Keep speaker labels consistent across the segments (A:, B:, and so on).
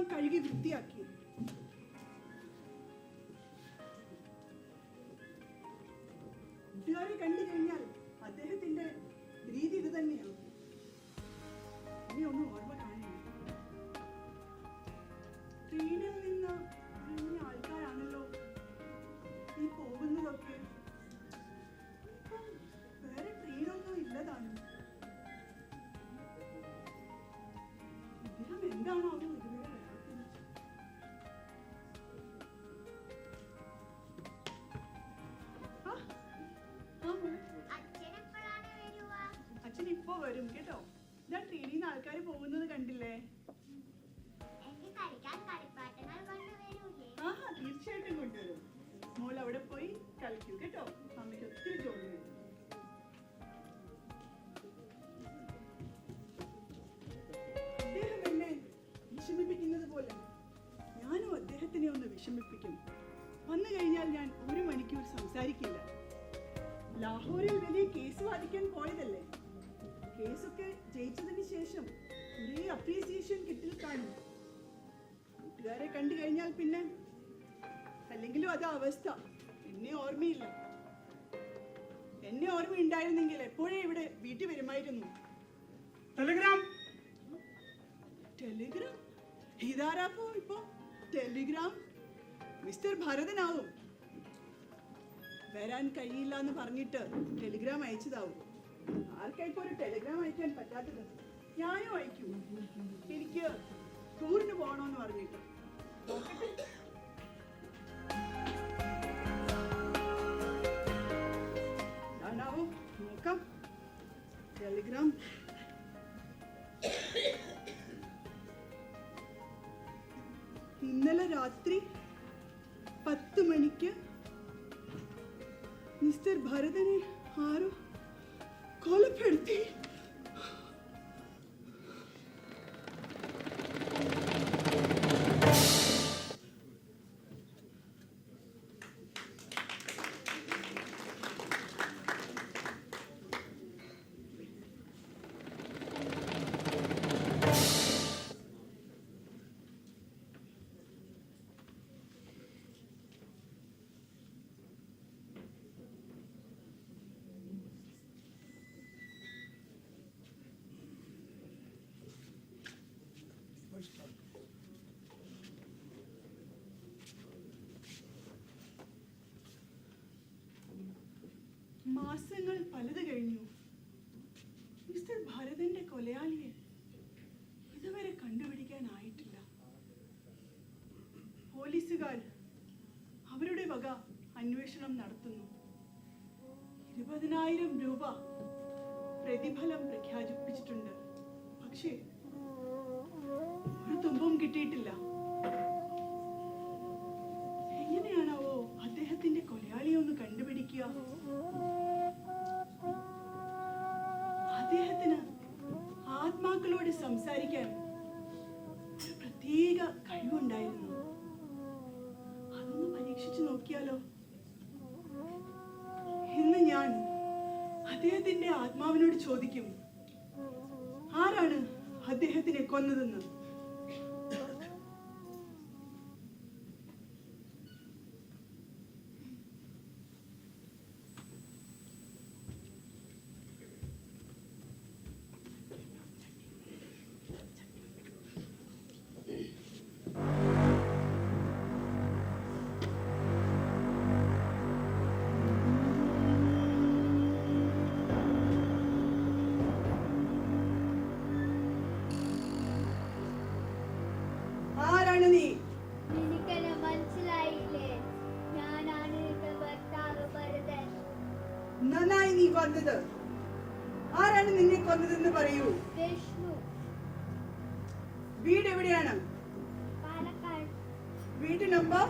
A: എല്ലാം കഴുകി വൃത്തിയാക്കി. കൂട്ടുകാരെ കണ്ടു കഴിഞ്ഞാൽ അദ്ദേഹത്തിന്റെ രീതി ഇത് തന്നെയാണ്. ഇനി ഒന്നും ഓർമ്മ കാണില്ല. ട്രെയിനിൽ നിന്ന് ഇറങ്ങിയ ആൾക്കാരാണല്ലോ ഈ പോകുന്നതൊക്കെ. വേറെ ട്രെയിനൊന്നും ഇല്ലതാണ്. ഇദ്ദേഹം എന്താണോ അത് ഇതുവരെ വരാത്തത്? അച്ഛൻ ഇപ്പൊ വരും കേട്ടോ. ഞാൻ ട്രെയിനിൽ നിന്ന് ആൾക്കാർ പോകുന്നത് കണ്ടില്ലേ? ആഹാ, തീർച്ചയായിട്ടും കൊണ്ടുവരും. മോൾ അവിടെ പോയി കളിക്കൂ കേട്ടോ. അമ്മയ്ക്ക് ഒത്തിരി ജോലി വരും. അദ്ദേഹം എന്നെ വിഷമിപ്പിക്കുന്നത് പോലെ ഞാനും അദ്ദേഹത്തിനെ ഒന്ന് വിഷമിപ്പിക്കും. വന്നു കഴിഞ്ഞാൽ ഞാൻ 1 മണിക്കൂർ സംസാരിക്കില്ല. ലാഹോറിൽ വലിയ കേസ് വാദിക്കാൻ പോയതല്ലേ. കേസൊക്കെ ജയിച്ചതിന് ശേഷം കുറെ അപ്രീസിയേഷൻ കിട്ടിൽ കാണും. കൂട്ടുകാരെ കണ്ടു കഴിഞ്ഞാൽ പിന്നെ അല്ലെങ്കിലും അതാ അവസ്ഥ. എന്നെ ഓർമ്മയില്ല. എന്നെ ഓർമ്മയുണ്ടായിരുന്നെങ്കിൽ എപ്പോഴേ ഇവിടെ വീട്ടിൽ വരുമായിരുന്നു. ടെലിഗ്രാം ടെലിഗ്രാം ഇതാരാപ്പോ ഇപ്പൊ ടെലിഗ്രാം? മിസ്റ്റർ ഭരതനാവും. വരാൻ കഴിയില്ല എന്ന് പറഞ്ഞിട്ട് ടെലിഗ്രാം അയച്ചതാവും. ആർക്കായിപ്പോ ഒരു ടെലിഗ്രാം അയക്കാൻ പറ്റാത്തത്? ഞാനും അയക്കും. എനിക്ക് ടൂറിന് പോകണമെന്ന് പറഞ്ഞിട്ട്. എന്താണാവും നോക്കാം. ടെലിഗ്രാം ഇന്നലെ രാത്രി 10 മണിക്ക് മിസ്റ്റർ ഭരതനെ ആരോ കൊലപ്പെടുത്തി. മാസങ്ങൾ പലത് കഴിഞ്ഞു. മിസ്റ്റർ ഭരതന്റെ കൊലയാളിയെ ഇതുവരെ കണ്ടുപിടിക്കാനായിട്ടില്ല. പോലീസുകാർ അവരുടെ വക അന്വേഷണം നടത്തുന്നു. 20,000 രൂപ പ്രതിഫലം പ്രഖ്യാപിച്ചിട്ടുണ്ട്. പക്ഷേ ഒരു തുമ്പും കിട്ടിയിട്ടില്ല. എങ്ങനെയാണാവോ അദ്ദേഹത്തിന്റെ കൊലയാളിയെ ഒന്ന് കണ്ടുപിടിക്കുക? അദ്ദേഹത്തിന് ആത്മാക്കളോട് സംസാരിക്കാൻ ഒരു പ്രത്യേക കഴിവുണ്ടായിരുന്നു. അതൊന്ന് പരീക്ഷിച്ചു നോക്കിയാലോ? ഇന്ന് ഞാൻ അദ്ദേഹത്തിന്റെ ആത്മാവിനോട് ചോദിക്കും, ആരാണ് അദ്ദേഹത്തിനെ കൊന്നതെന്ന്. നന്നായി നീ വന്നത്. ആരാണ് നിന്നെ കൊന്നതെന്ന് പറയൂ. വീട് എവിടെയാണ്? വീട് നമ്പർ?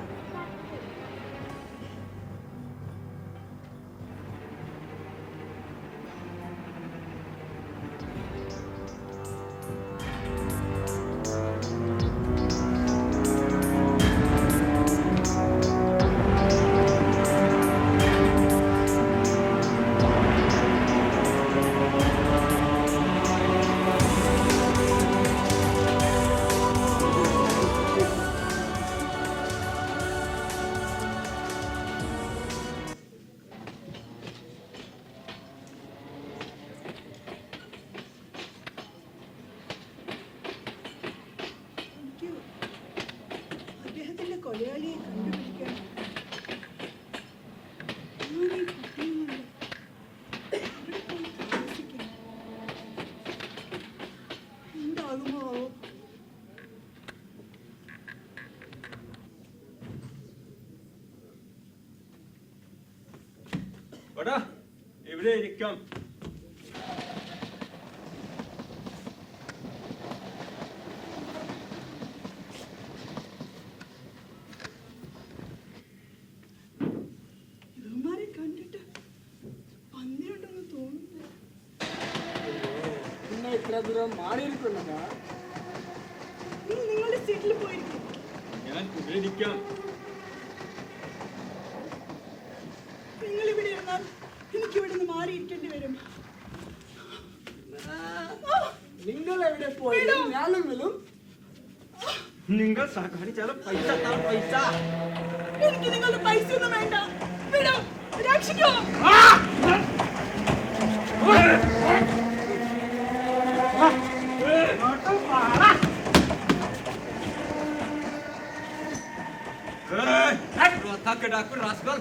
A: കൊലയാളിയെ കണ്ടുപിടിക്കണം. ഞാൻ ഈ കുട്ടിയും കൊണ്ട് എവിടെ പോയി താമസിക്കും? എന്താകുമോ ആവോ?
B: ഇവിടെ ഇരിക്കാം.
A: ഇവന്മാരെ കണ്ടിട്ട് പന്നിയുണ്ടെന്ന് തോന്നുന്നു.
C: പിന്നെ ഇത്ര ദൂരം മാറിയിരിക്കുന്നുണ്ടാ?
A: നിങ്ങളുടെ സീറ്റിൽ പോയിരിക്കും.
B: ഞാൻ ഇവിടെ ഇരിക്കാം.
A: നിങ്ങൾ ഇവിടെ ഇരുന്നാൽ എനിക്ക് ഇവിടെ നിന്ന് മാറിയിരിക്കേണ്ടി വരും.
C: നിങ്ങൾ എവിടെ പോയാലും ഞാനും വരും.
B: നിങ്ങൾ സഹകരിച്ചാലും പൈസ തരാം, പൈസ.
A: എനിക്ക് നിങ്ങളുടെ പൈസ ഒന്നും വേണ്ട. വിടോ, രക്ഷിക്കോ.
B: डाकू रास्कल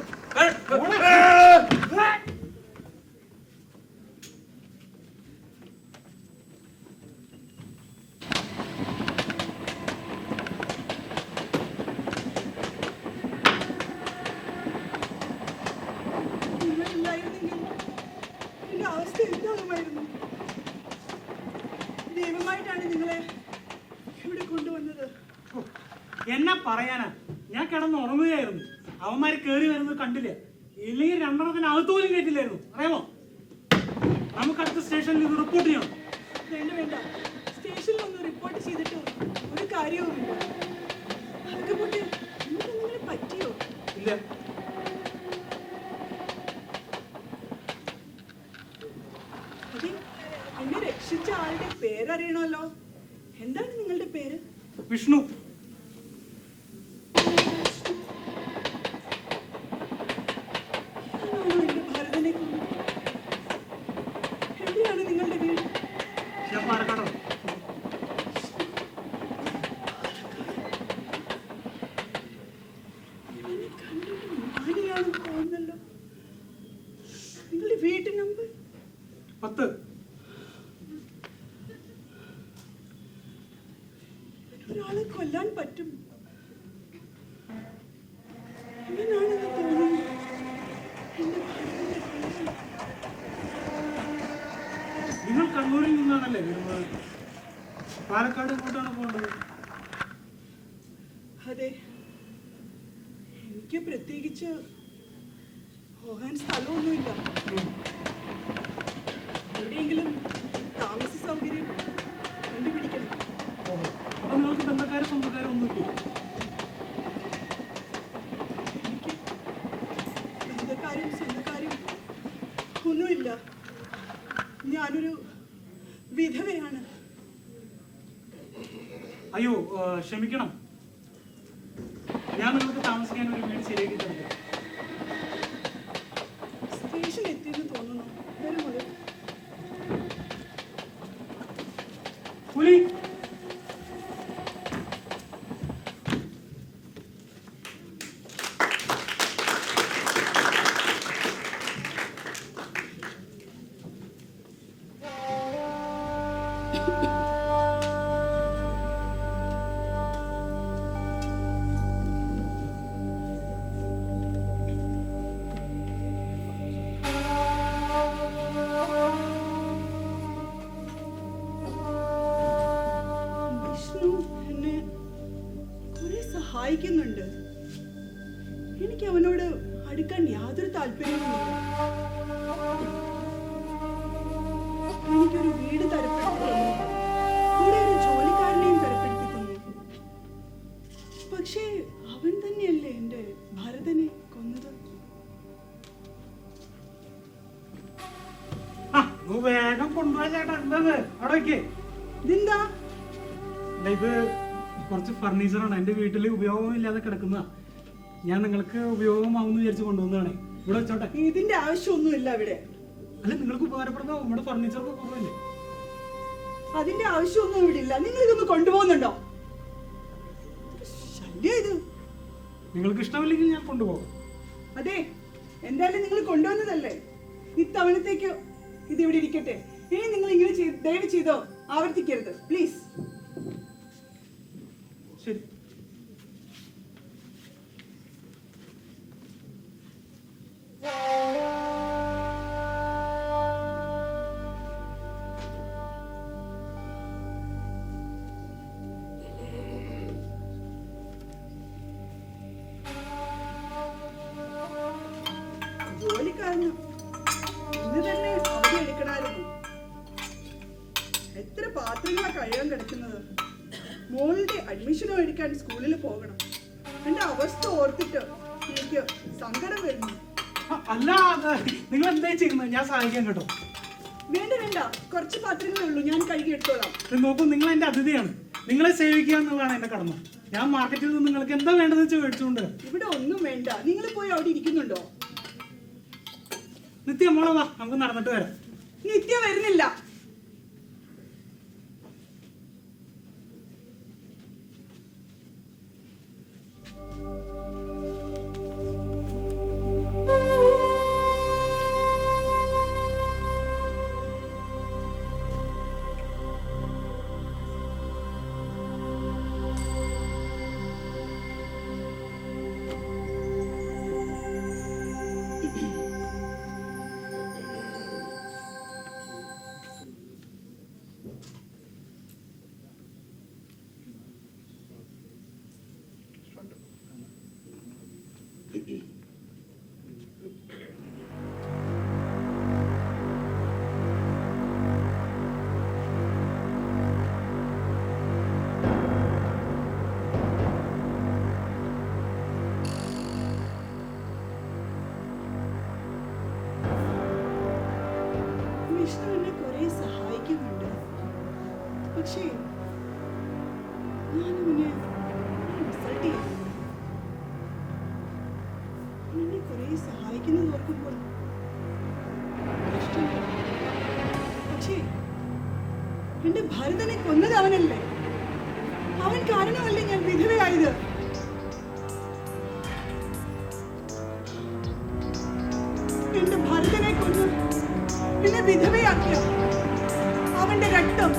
A: ദൈവമായിട്ടാണ് നിങ്ങളെ ഇവിടെ കൊണ്ടുവന്നത്.
D: എന്നാ പറയാനാ, ഞാൻ കിടന്ന് ഉറങ്ങുകയായിരുന്നു. അവന്മാര് കേറി വരുന്നത് കണ്ടില്ല. ഇല്ലെങ്കിൽ രണ്ടെണ്ണത്തിന് അകത്ത് പോലും കേട്ടില്ലായിരുന്നു. അറിയാമോ? നമുക്ക് അടുത്ത സ്റ്റേഷനിൽ ഇത് റിപ്പോർട്ട് ചെയ്യണം.
A: വേണ്ട വേണ്ട, സ്റ്റേഷനിൽ ഒന്ന് റിപ്പോർട്ട് ചെയ്തിട്ട് ഒരു കാര്യവുമില്ല. അതൊക്കെ പോട്ടെ, നിങ്ങളെ പറ്റിയോ?
D: ഇല്ല.
A: അതെ, എന്നെ രക്ഷിച്ച ആളുടെ പേരറിയണമല്ലോ. എന്താണ് നിങ്ങളുടെ പേര്?
D: വിഷ്ണു.
A: എവിടെയാണ് നിങ്ങളുടെ വീട്?
D: ഞാൻ പാലക്കാടോ.
A: തോന്നല്ലോ. നിങ്ങളുടെ വീട്ടു നമ്പർ
D: 10.
A: ഒരാളെ കൊല്ലാൻ പറ്റും എങ്ങനെയാണെന്ന് തോന്നുന്നു.
D: നിങ്ങൾ കണ്ണൂരിൽ നിന്നാണല്ലേ വരുന്നത്? പാലക്കാട് എങ്ങോട്ടാണ് പോകേണ്ടത്?
A: അതെ, എനിക്ക് പ്രത്യേകിച്ച് പോകാൻ സ്ഥലമൊന്നുമില്ല. എവിടെയെങ്കിലും താമസ സൗകര്യം കണ്ടുപിടിക്കണം.
D: അപ്പൊ നിങ്ങൾക്ക് ബന്ധക്കാരും സ്വന്തക്കാരും ഒന്നുമില്ല?
A: എനിക്ക് ബന്ധക്കാരും സ്വന്തക്കാരും ഒന്നുമില്ല. ഞാനൊരു വിധവയാണ്.
D: അയ്യോ, ക്ഷമിക്കണം. ഞാൻ നിങ്ങൾക്ക് താമസിക്കാൻ ഒരു വീട് ശരിയാക്കി തരാം.
A: സ്റ്റേഷൻ എത്തിയെന്ന് തോന്നുന്നു. വരുമോ?
D: പുലി.
A: സഹായിക്കുന്നുണ്ട്. എനിക്ക് അവനോട് അടുക്കാൻ യാതൊരു താല്പര്യവുമില്ല. എനിക്കൊരു വീട് തരപ്പെടുത്തി തന്നു, കൂടെ ഒരു ജോലിക്കാരനെയും തരപ്പെടുത്തി തന്നു. പക്ഷേ അവൻ തന്നെയല്ലേ എന്റെ ഭരതനെ കൊന്നത്.
D: വേഗം കൊണ്ടുപോയ ചേട്ടാ. എന്തത് അവിടെ വയ്ക്കേ?
A: ഇതെന്താ?
D: ഇത് കുറച്ച് ഫർണിച്ചറാണ്. എൻ്റെ വീട്ടിൽ ഉപയോഗമില്ലാതെ കിടക്കുന്ന. ഞാൻ നിങ്ങൾക്ക് ഉപയോഗമാവുമെന്ന് വിചാരിച്ച് കൊണ്ടുവന്നതാണ്. ഇവിടെ വെച്ചോട്ടെ.
A: ഇതിന്റെ ആവശ്യമൊന്നുമില്ല ഇവിടെ.
D: അല്ല, നിങ്ങൾക്ക് ഉപകാരപ്പെടുന്ന നമ്മുടെ ഫർണിച്ചർക്ക് കുറവില്ലേ?
A: അതിന്റെ ആവശ്യമൊന്നും ഇവിടെ ഇല്ല. നിങ്ങൾ ഇതൊന്ന് കൊണ്ടുപോകുന്നുണ്ടോ? ശല്യം ഇത്.
D: നിങ്ങൾക്ക് ഇഷ്ടമില്ലെങ്കിൽ ഞാൻ കൊണ്ടുപോകാം.
A: അതെ, എന്തായാലും നിങ്ങൾ കൊണ്ടുവന്നതല്ലേ, ഇത്തവണത്തേക്ക് ഇതിവിടെ ഇരിക്കട്ടെ. ഇനി നിങ്ങൾ ഇങ്ങനെ ദയവ് ചെയ്തോ ആവർത്തിക്കരുത്, പ്ലീസ്.
D: ശരി.
A: ജോലിക്കാരന് ഇന്ന് തന്നെ അവധി എടുക്കണമായിരുന്നു. എത്ര പാത്രങ്ങളാ കഴുകാൻ കിടക്കുന്നത്. മോളുടെ അഡ്മിഷനും എടുക്കാൻ സ്കൂളിൽ പോകണം. എന്റെ അവസ്ഥ ഓർത്തിട്ട് എനിക്ക് സങ്കടം വരുന്നു.
D: അല്ല, നിങ്ങൾ എന്താ ചെയ്യുന്നത്? ഞാൻ സഹായിക്കാൻ കേട്ടോ.
A: വേണ്ട വേണ്ട, കുറച്ച് പാത്രങ്ങളേ ഉള്ളൂ, ഞാൻ കഴുകി എടുത്തോളാം.
D: നോക്കൂ, നിങ്ങൾ എന്റെ അതിഥിയാണ്. നിങ്ങളെ സേവിക്കുക എന്നുള്ളതാണ് എന്റെ കടമ. ഞാൻ മാർക്കറ്റിൽ നിന്ന് നിങ്ങൾക്ക് എന്താ വേണ്ടതെന്ന് വെച്ചാൽ മേടിച്ചുകൊണ്ട്.
A: ഇവിടെ ഒന്നും വേണ്ട, നിങ്ങൾ പോയി അവിടെ ഇരിക്കുന്നുണ്ടോ?
D: നിത്യ മോളെ വാ, നമുക്ക് നടന്നിട്ട് വരാം.
A: നിത്യ വരുന്നില്ല. വിഷ്ണു എന്നെ കുറെ സഹായിക്കുന്നുണ്ട്. പക്ഷേ ഞാനവനെ ഇൻസൾട്ട് ചെയ്യും. എന്നെ കുറെ സഹായിക്കുന്നത് ഓർക്കുമ്പോൾ കഷ്ടമാണ്. പക്ഷേ എന്റെ ഭരതനെ കൊന്നത് അവനല്ലേ? അവൻ കാരണമല്ലേ ഞാൻ വിധവയായത്? എന്റെ ഭരതനെ കൊന്ന് എന്നെ വിധവയാക്കിയ അവന്റെ രക്തം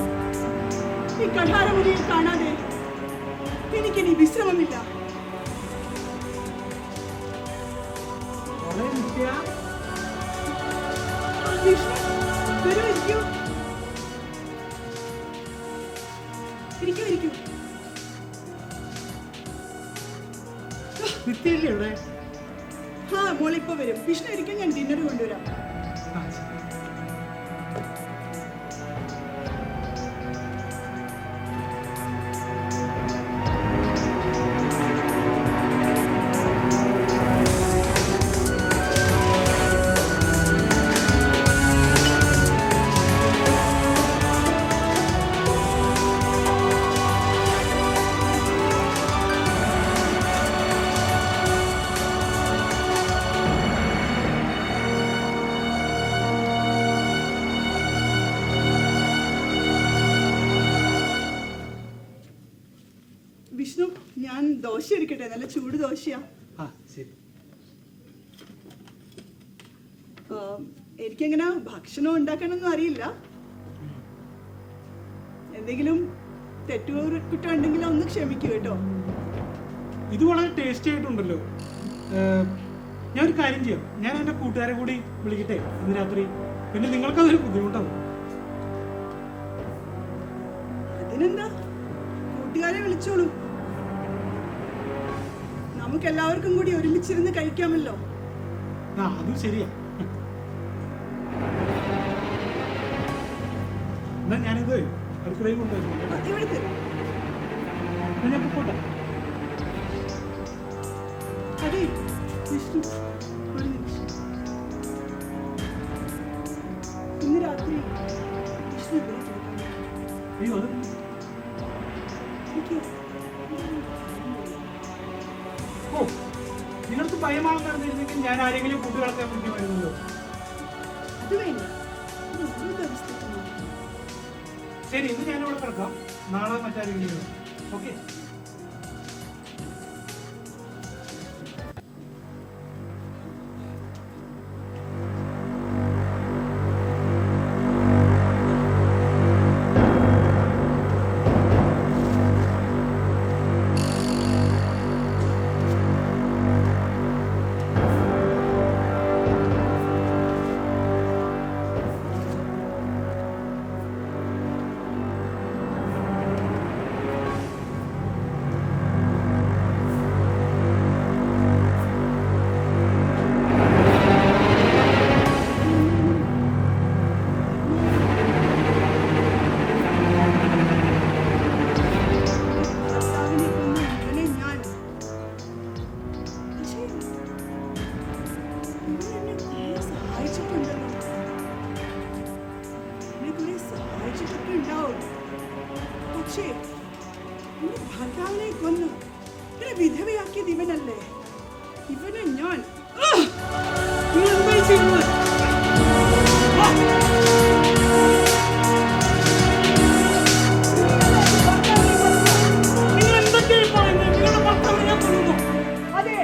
A: ഈ കഠാരമുറിയിൽ കാണാതെ എനിക്കിനി വിശ്രമമില്ല. വിഷ്ണു, വരൂ, ഇരിക്കൂ. ഇരിക്കൂ, ഇരിക്കൂ.
D: നിത്യല്ലേ ഇവിടെ?
A: ആ, മോളിപ്പോ വരും. വിഷ്ണു ഇരിക്കാൻ, ഞാൻ ഡിന്നർ കൊണ്ടുവരാം. വിഷ്ണു, ഞാൻ ദോശ എടുക്കട്ടെ? നല്ല ചൂട് ദോശയാ.
D: ശരി.
A: എനിക്കങ്ങനെ ഭക്ഷണം ഉണ്ടാക്കാനൊന്നും അറിയില്ല. എന്തെങ്കിലും തെറ്റുകുറ്റം ഉണ്ടെങ്കിൽ ഒന്ന് ക്ഷമിക്കൂ കേട്ടോ.
D: ഇത് വളരെ ടേസ്റ്റി ആയിട്ടുണ്ടല്ലോ. ഞാൻ ഒരു കാര്യം ചെയ്യാം, ഞാൻ എൻ്റെ കൂട്ടുകാരെ കൂടി വിളിക്കട്ടെ ഇന്ന് രാത്രി. പിന്നെ നിങ്ങൾക്കതൊരു ബുദ്ധിമുട്ടാവും.
A: അതിനെന്താ, കൂട്ടുകാരെ വിളിച്ചോളൂ. നമുക്ക് എല്ലാവർക്കും കൂടി ഒരുമിച്ചിരുന്ന് കഴിക്കാമല്ലോ.
D: അതും ശരിയാ. എന്നാ ഞാനിത് അടുക്കളയിൽ കൊണ്ടുവരുന്നു.
A: ഇവിടെ തരും.
D: ഞാൻ പോട്ടെ.
A: അതെ വിഷ്ണു, ഒരു നിമിഷം. ഇന്ന് രാത്രി വിഷ്ണു ഇവിടെ കിടക്കുന്നു.
D: അയ്യോ, അത്
A: എനിക്ക്
D: നിങ്ങൾക്ക് ഭയമാണെന്ന് അറിഞ്ഞിരുന്നെങ്കിൽ ഞാൻ ആരെങ്കിലും കൂട്ടുകാർക്കാൻ വിളിക്കുമായിരുന്നല്ലോ.
A: അത് വേണ്ട, ഒരു ദിവസത്തേക്ക് മാത്രം.
D: ശരി, ഇന്ന് ഞാനിവിടെ കിടക്കാം. നാളെ മറ്റാരെങ്കിലും. ഓക്കെ.
A: ഭർത്താവിനെ കൊന്നു എന്നെ വിധവയാക്കിയത് ഇവനല്ലേ? ഇവനെ ഞാൻ
D: നിങ്ങൾ എന്തായി ചെയ്യുന്നത്? നിങ്ങൾ എന്തൊക്കെയാണ് പറയുന്നത്? നിങ്ങളുടെ ഭർത്താവിനെ ഞാൻ കൊല്ലുന്നു.
A: അതെ,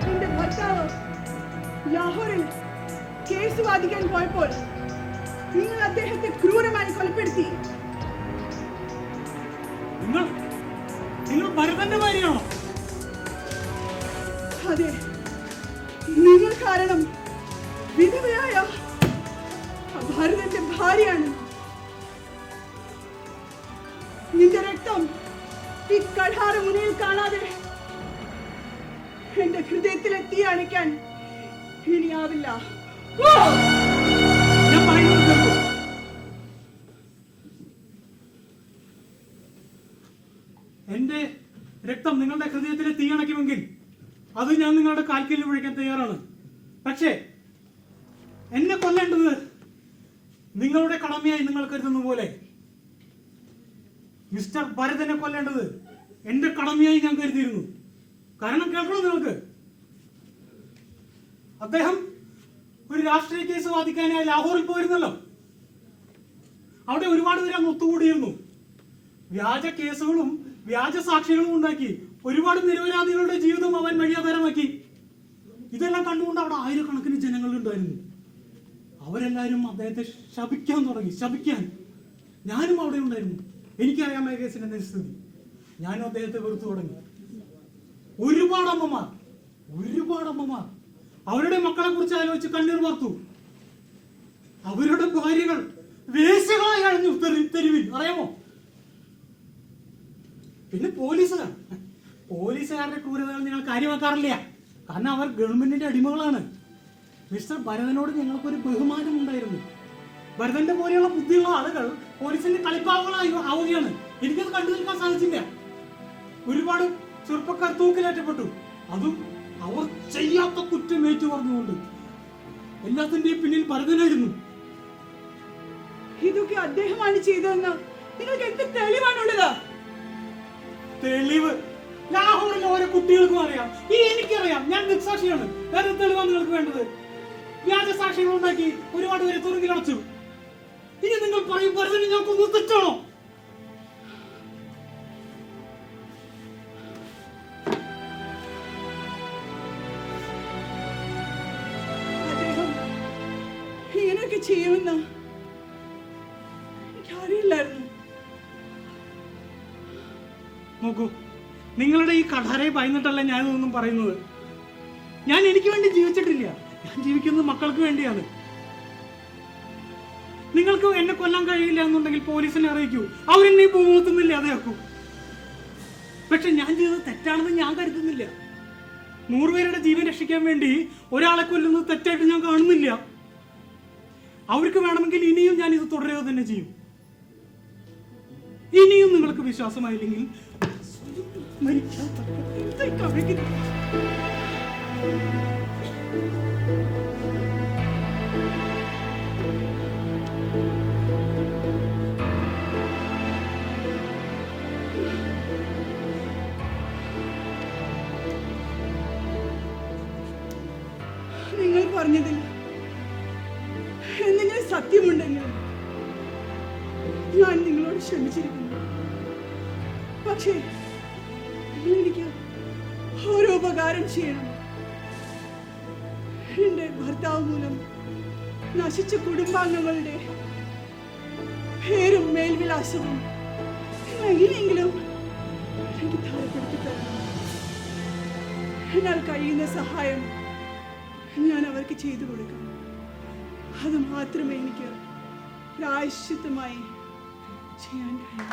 A: എന്റെ ഭർത്താവ് ലാഹോറിൽ കേസ് വാദിക്കാൻ പോയപ്പോൾ നിങ്ങൾ അദ്ദേഹത്തെ ക്രൂരമായി കൊലപ്പെടുത്തി.
D: നിങ്ങൾ ഭരതന്റെ ഭാര്യയാണോ?
A: അതെ, നിങ്ങൾ കാരണം വിധവയായ ഭരതന്റെ ഭാര്യയാണ്. നിന്റെ രക്തം ഈ കഠാര മുനയിൽ കാണാതെ എന്റെ ഹൃദയത്തിലെ തീ അണിക്കാൻ ഇനിയാവില്ല.
D: ഞാൻ പറയുന്നത് കേൾക്കൂ. എന്റെ രക്തം നിങ്ങളുടെ ഹൃദയത്തിലെ തീ അണയ്ക്കുമെങ്കിൽ അത് ഞാൻ നിങ്ങളുടെ കാൽക്കീഴിൽ വിളിക്കാൻ തയ്യാറാണ്. പക്ഷേ എന്നെ കൊല്ലേണ്ടത് നിങ്ങളുടെ കടമയായി നിങ്ങൾ കരുതുന്ന പോലെ മിസ്റ്റർ ഭരതനെ കൊല്ലേണ്ടത് എന്റെ കടമയായി ഞാൻ കരുതിയിരുന്നു. കാരണം കേൾക്കണം, നിങ്ങൾക്ക് അദ്ദേഹം ഒരു രാഷ്ട്രീയ കേസ് വാദിക്കാനായി ലാഹോറിൽ പോയിരുന്നല്ലോ. അവിടെ ഒരുപാട് പേര് അങ്ങ് ഒത്തുകൂടിയിരുന്നു. വ്യാജ കേസുകളും വ്യാജ സാക്ഷികളും ഉണ്ടാക്കി ഒരുപാട് നിരപരാധികളുടെ ജീവിതം അവൻ വഴിയാധാരമാക്കി. ഇതെല്ലാം കണ്ടുകൊണ്ട് അവിടെ ആയിരക്കണക്കിന് ജനങ്ങളുണ്ടായിരുന്നു. അവരെല്ലാവരും അദ്ദേഹത്തെ ശപിക്കാൻ തുടങ്ങി. ശപിക്കാൻ ഞാനും അവിടെ ഉണ്ടായിരുന്നു. എനിക്കറിയാം ആ കേസിന്റെ സ്ഥിതി. ഞാനും അദ്ദേഹത്തെ വെറുത്തു തുടങ്ങി. ഒരുപാട് അമ്മമാർ അവരുടെ മക്കളെ കുറിച്ച് ആലോചിച്ച് കണ്ണീർ വാർത്തു. അവരുടെ ഭാര്യകൾ വേശ്യകളായി അഴിഞ്ഞു തെരുവിൽ, അറിയാമോ? പിന്നെ പോലീസുകാരുടെ ക്രൂരതകൾ നിങ്ങൾ കാര്യമാക്കാറില്ല. കാരണം അവർ ഗവൺമെന്റിന്റെ അടിമകളാണ്. മിസ്റ്റർ ഭരതനോട് ഞങ്ങൾക്കൊരു ബഹുമാനം ഉണ്ടായിരുന്നു. ഭരതന്റെ പോലെയുള്ള ബുദ്ധിയുള്ള ആളുകൾ പോലീസിന്റെ കളിപ്പാവകളായി ആവുകയാണ്. എനിക്കത് കണ്ടു നിൽക്കാൻ സാധിച്ചില്ല. ഒരുപാട് ചെറുപ്പക്കാർ തൂക്കിലേറ്റപ്പെട്ടു. അതും അവർ ചെയ്യാത്ത കുറ്റം ഏറ്റു പറഞ്ഞുകൊണ്ട്. എല്ലാത്തിന്റെയും പിന്നിൽ ഭരതനായിരുന്നു.
A: ഇതൊക്കെ അദ്ദേഹമാണ് ചെയ്തതെന്ന് നിങ്ങൾക്ക് എന്ത് തെളിവാണുള്ളത്?
D: തെളിവ് ലാഹോറിലെ ഓരോ കുട്ടികൾക്കും അറിയാം. എനിക്കറിയാം. ഞാൻ ദൃക്സാക്ഷിയാണ്. വേറെ തെളിവാണ് നിങ്ങൾക്ക് വേണ്ടത്? വ്യാജ സാക്ഷികൾ ഉണ്ടാക്കി ഒരുപാട് പേരെ തുറങ്കിലടച്ചു. ഇനി നിങ്ങൾ പറയും ഭരതനെ ഞങ്ങൾക്ക് തെറ്റാണോ?
A: അദ്ദേഹം ഇങ്ങനെയൊക്കെ ചെയ്യുമെന്ന് എനിക്കറിയില്ലായിരുന്നു.
D: നോക്കൂ, നിങ്ങളുടെ ഈ കഠാരയെ ഭയന്നിട്ടല്ല ഞാനിതൊന്നും പറയുന്നത്. ഞാൻ എനിക്ക് വേണ്ടി ജീവിച്ചിട്ടില്ല. ഞാൻ ജീവിക്കുന്നത് മക്കൾക്ക് വേണ്ടിയാണ്. നിങ്ങൾക്ക് എന്നെ കൊല്ലാൻ കഴിയില്ല എന്നുണ്ടെങ്കിൽ പോലീസിനെ അറിയിക്കൂ. അവരെന്നെ ഭൂമുഖത്തുനിന്ന് ഇല്ലാതെയാക്കൂ. പക്ഷെ ഞാൻ ചെയ്തത് തെറ്റാണെന്ന് ഞാൻ കരുതുന്നില്ല. 100 പേരുടെ ജീവൻ രക്ഷിക്കാൻ വേണ്ടി ഒരാളെ കൊല്ലുന്നത് തെറ്റായിട്ട് ഞാൻ കാണുന്നില്ല. അവർക്ക് വേണമെങ്കിൽ ഇനിയും ഞാൻ ഇത് തുടരുക തന്നെ ചെയ്യും. ഇനിയും നിങ്ങൾക്ക് വിശ്വാസമായില്ലെങ്കിൽ
A: നിങ്ങൾ പറഞ്ഞതിൽ എന്തെങ്കിലും സത്യമുണ്ടെങ്കിൽ ഞാൻ നിങ്ങളോട് ക്ഷമിച്ചിരിക്കുന്നു. പക്ഷേ എനിക്ക് ഒരു ഉപകാരം ചെയ്യണം. എന്റെ ഭർത്താവ് മൂലം നശിച്ച കുടുംബാംഗങ്ങളുടെ പേരും മേൽവിലാസവും എങ്ങനെയെങ്കിലും എനിക്ക് താഴെപ്പെടുത്തി തരണം. എന്നാൽ കഴിയുന്ന സഹായം ഞാൻ അവർക്ക് ചെയ്തു കൊടുക്കാം. അത് മാത്രമേ എനിക്ക് പ്രായശ്ചിത്തമായി ചെയ്യാൻ കഴിയൂ.